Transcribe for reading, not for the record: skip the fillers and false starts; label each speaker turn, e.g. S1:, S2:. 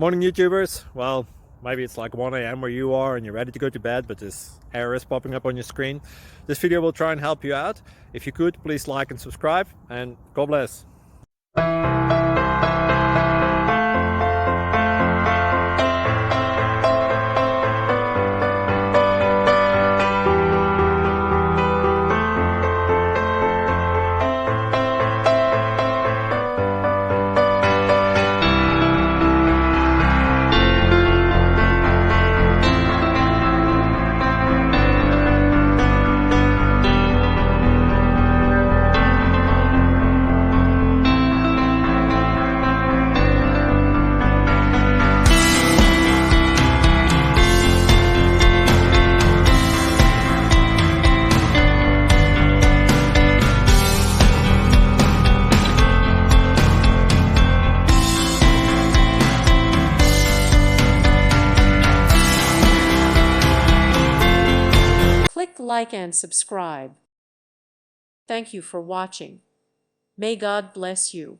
S1: Morning YouTubers. Well, maybe it's like 1 a.m. where you are and you're ready to go to bed, but this error is popping up on your screen. This video will try and help you out. If you could, please like and subscribe, and God bless.
S2: Click like and subscribe. Thank you for watching. May God bless you.